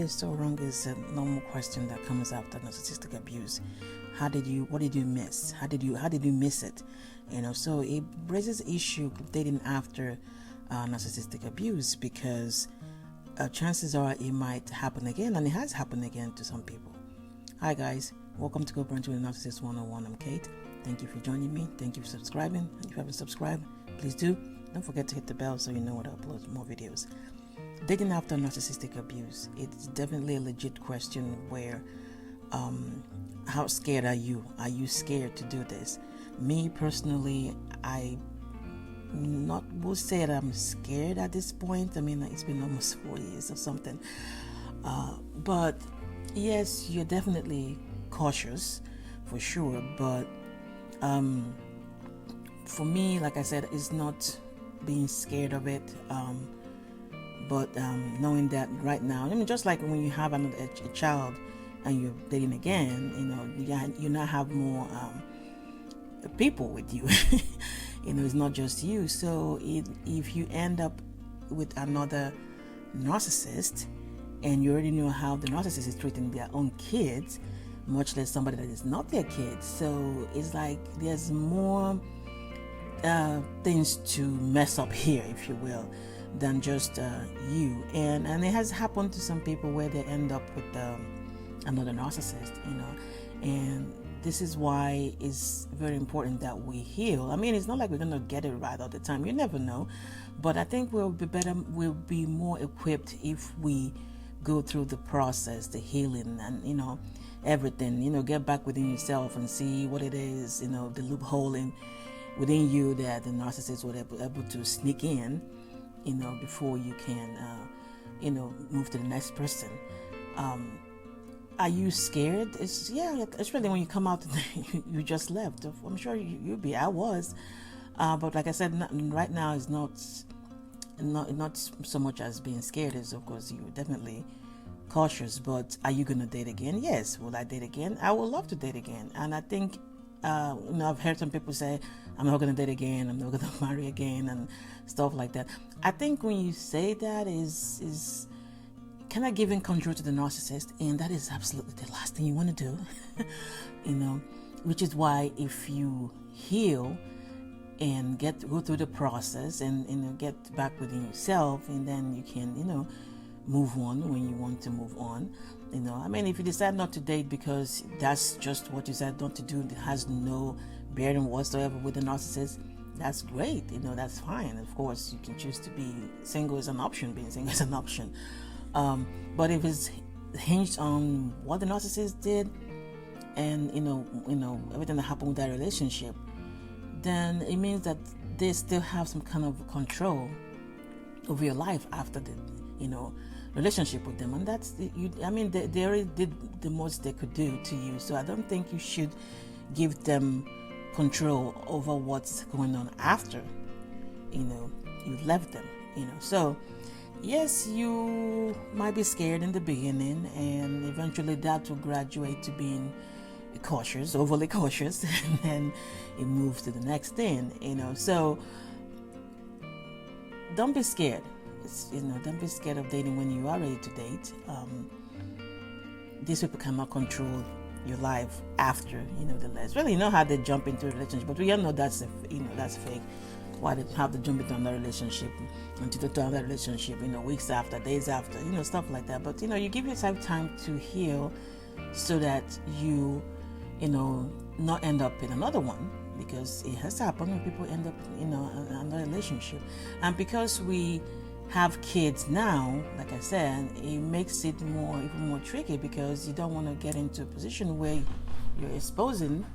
is so wrong is a normal question that comes after narcissistic abuse. What did you miss? How did you miss it? So it raises issue dating after narcissistic abuse, because chances are it might happen again, and it has happened again to some people. Hi guys, welcome to Covert Narcissist 101. I'm Kate. Thank you for joining me. Thank you for subscribing. If you haven't subscribed, please do. Don't forget to hit the bell so you know when I upload more videos. Dating after narcissistic abuse, it's definitely a legit question where how scared are you? Are you scared to do this? Me personally, I will say that I'm scared at this point. I mean, it's been almost 4 years or something. But yes, you're definitely cautious for sure. But for me, like I said, it's not being scared of it. But knowing that right now, I mean, just like when you have a child and you're dating again, you now have more people with you. It's not just you. So if you end up with another narcissist, and you already know how the narcissist is treating their own kids, much less somebody that is not their kids. So it's like there's more things to mess up here, if you will, than just you. And it has happened to some people where they end up with another narcissist, and this is why it's very important that we heal. I mean, it's not like we're gonna get it right all the time. You never know, but I think we'll be more equipped if we go through the process, the healing, and everything. Get back within yourself and see what it is. The loophole within you that the narcissist was able to sneak in. Before you can, move to the next person. Are you scared? Especially when you come out and you just left. I'm sure you'll be. I was, but like I said, right now is not so much as being scared. Is of course you're definitely cautious. But are you gonna date again? Yes. Will I date again? I would love to date again. And I think, I've heard some people say, I'm not going to date again, I'm not going to marry again, and stuff like that. I think when you say that is kind of giving control to the narcissist, and that is absolutely the last thing you want to do. Which is why if you heal and go through the process and get back within yourself, and then you can, move on when you want to move on. I mean, if you decide not to date because that's just what you said not to do, it has no bearing whatsoever with the narcissist, that's great. That's fine. Of course, you can choose to be single is an option. Being single is an option. But if it's hinged on what the narcissist did, and everything that happened with that relationship, then it means that they still have some kind of control over your life after the relationship with them, and that's they already did the most they could do to you. So I don't think you should give them control over what's going on after you've left them. So yes, you might be scared in the beginning, and eventually that will graduate to being cautious, overly cautious, and then it moves to the next thing. So don't be scared. Don't be scared of dating when you are ready to date. These people cannot control your life after, it's really how they jump into a relationship, but we all know that's that's fake. Why they have to jump into another relationship, into another relationship, weeks after, days after, stuff like that. But you give yourself time to heal, so that you not end up in another one, because it has happened when people end up in another relationship. And because we have kids now, like I said, it makes it even more tricky, because you don't want to get into a position where you're exposing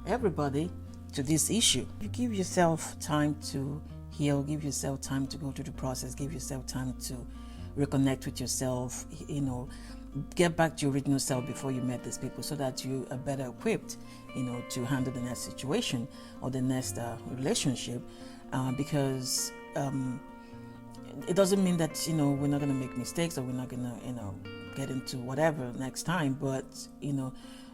everybody to this issue. You give yourself time to heal, give yourself time to go through the process, give yourself time to reconnect with yourself, get back to your original self before you met these people, so that you are better equipped, to handle the next situation or the next relationship, because it doesn't mean that we're not going to make mistakes, or we're not going to get into whatever next time. But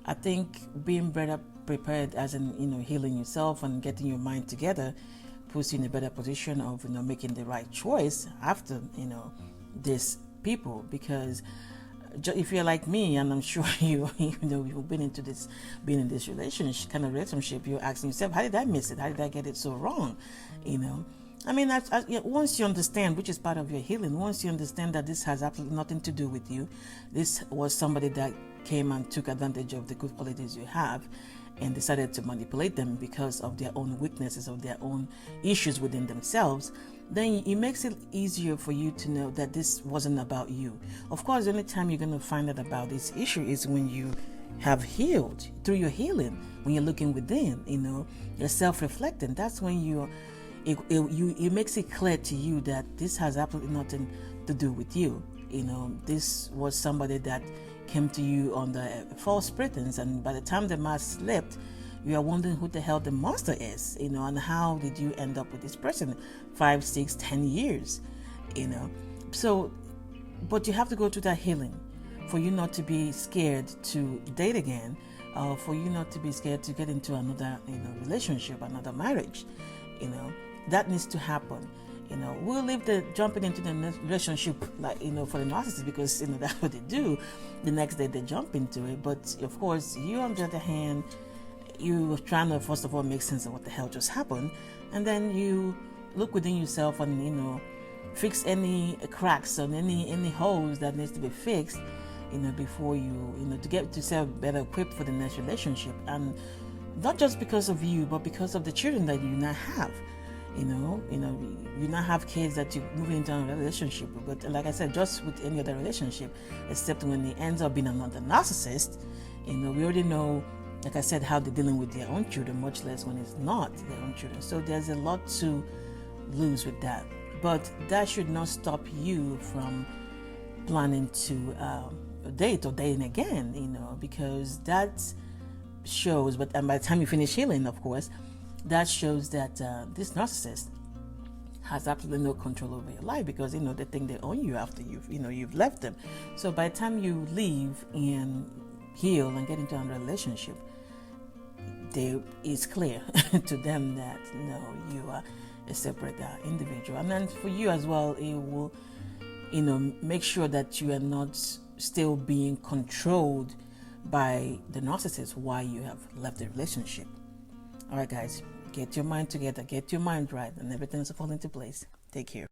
I think being better prepared, as in healing yourself and getting your mind together, puts you in a better position of making the right choice after these people. Because if you're like me, and I'm sure you've been into this, been in this relationship, kind of relationship, you're asking yourself, how did I miss it? How did I get it so wrong? I mean, once you understand, which is part of your healing, once you understand that this has absolutely nothing to do with you, this was somebody that came and took advantage of the good qualities you have and decided to manipulate them because of their own weaknesses, of their own issues within themselves, then it makes it easier for you to know that this wasn't about you. Of course, the only time you're going to find out about this issue is when you have healed, through your healing, when you're looking within, you're self-reflecting. That's when it makes it clear to you that this has absolutely nothing to do with you. This was somebody that came to you on the false pretense, and by the time the mask slipped, you are wondering who the hell the monster is, and how did you end up with this person 5, 6, 10 years, So, but you have to go through that healing for you not to be scared to date again, for you not to be scared to get into another, relationship, another marriage, that needs to happen. We'll leave the jumping into the relationship, for the narcissist, because that's what they do. The next day they jump into it. But of course, you, on the other hand, you are trying to first of all make sense of what the hell just happened, and then you look within yourself and fix any cracks or any holes that needs to be fixed, before you to get yourself better equipped for the next relationship, and not just because of you, but because of the children that you now have. You now have kids that you're moving into a relationship with. But like I said, just with any other relationship, except when it ends up being another narcissist, we already know, like I said, how they're dealing with their own children, much less when it's not their own children. So there's a lot to lose with that. But that should not stop you from planning to date or dating again, because that shows, and by the time you finish healing, of course, that shows that this narcissist has absolutely no control over your life, because they think they own you after you've left them. So by the time you leave and heal and get into a relationship, it's clear to them that you are a separate individual. And then for you as well, it will make sure that you are not still being controlled by the narcissist while you have left the relationship. All right, guys, get your mind together, get your mind right, and everything's fall into place. Take care.